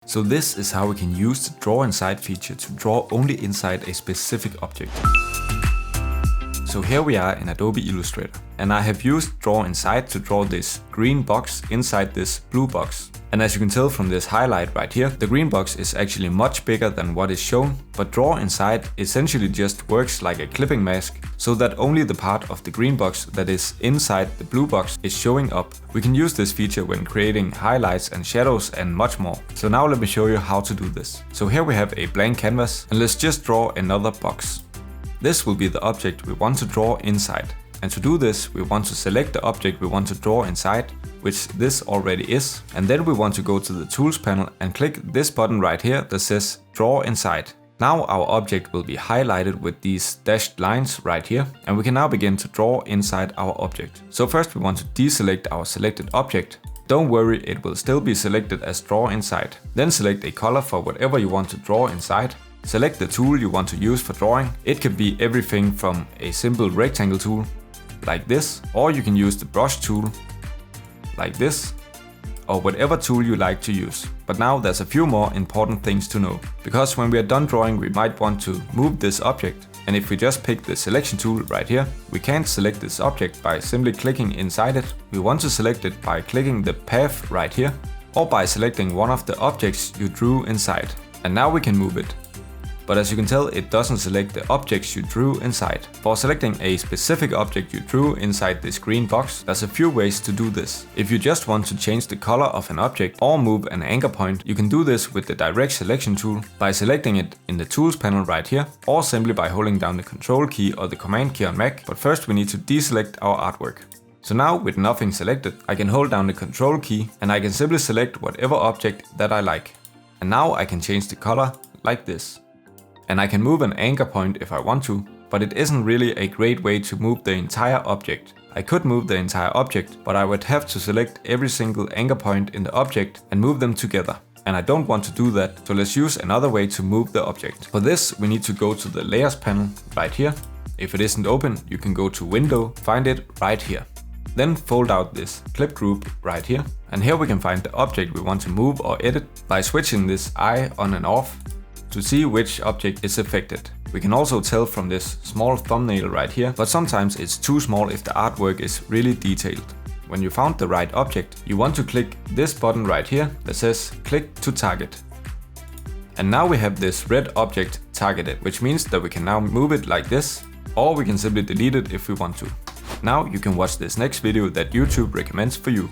So this is how we can use the Draw Inside feature to draw only inside a specific object. So here we are in Adobe Illustrator, and I have used Draw Inside to draw this green box inside this blue box. And as you can tell from this highlight right here, the green box is actually much bigger than what is shown, but Draw Inside essentially just works like a clipping mask, so that only the part of the green box that is inside the blue box is showing up. We can use this feature when creating highlights and shadows and much more. So now let me show you how to do this. So here we have a blank canvas, and let's just draw another box. This will be the object we want to draw inside. And to do this, we want to select the object we want to draw inside, which this already is. And then we want to go to the Tools panel and click this button right here that says Draw Inside. Now our object will be highlighted with these dashed lines right here, and we can now begin to draw inside our object. So first we want to deselect our selected object. Don't worry, it will still be selected as Draw Inside. Then select a color for whatever you want to draw inside. Select the tool you want to use for drawing. It can be everything from a simple rectangle tool, like this, or you can use the brush tool, like this, or whatever tool you like to use. But now there's a few more important things to know, because when we are done drawing we might want to move this object, and if we just pick the selection tool right here, we can't select this object by simply clicking inside it. We want to select it by clicking the path right here, or by selecting one of the objects you drew inside, and now we can move it. But as you can tell, it doesn't select the objects you drew inside. For selecting a specific object you drew inside this green box, there's a few ways to do this. If you just want to change the color of an object or move an anchor point, you can do this with the direct selection tool by selecting it in the Tools panel right here, or simply by holding down the Control key or the Command key on Mac. But first we need to deselect our artwork. So now with nothing selected, I can hold down the Control key and I can simply select whatever object that I like. And now I can change the color like this. And I can move an anchor point if I want to, but it isn't really a great way to move the entire object. I could move the entire object, but I would have to select every single anchor point in the object and move them together. And I don't want to do that, so let's use another way to move the object. For this, we need to go to the Layers panel right here. If it isn't open, you can go to Window, find it right here. Then fold out this clip group right here. And here we can find the object we want to move or edit by switching this eye on and off to see which object is affected. We can also tell from this small thumbnail right here, but sometimes it's too small if the artwork is really detailed. When you found the right object, you want to click this button right here that says Click to Target. And now we have this red object targeted, which means that we can now move it like this, or we can simply delete it if we want to. Now you can watch this next video that YouTube recommends for you.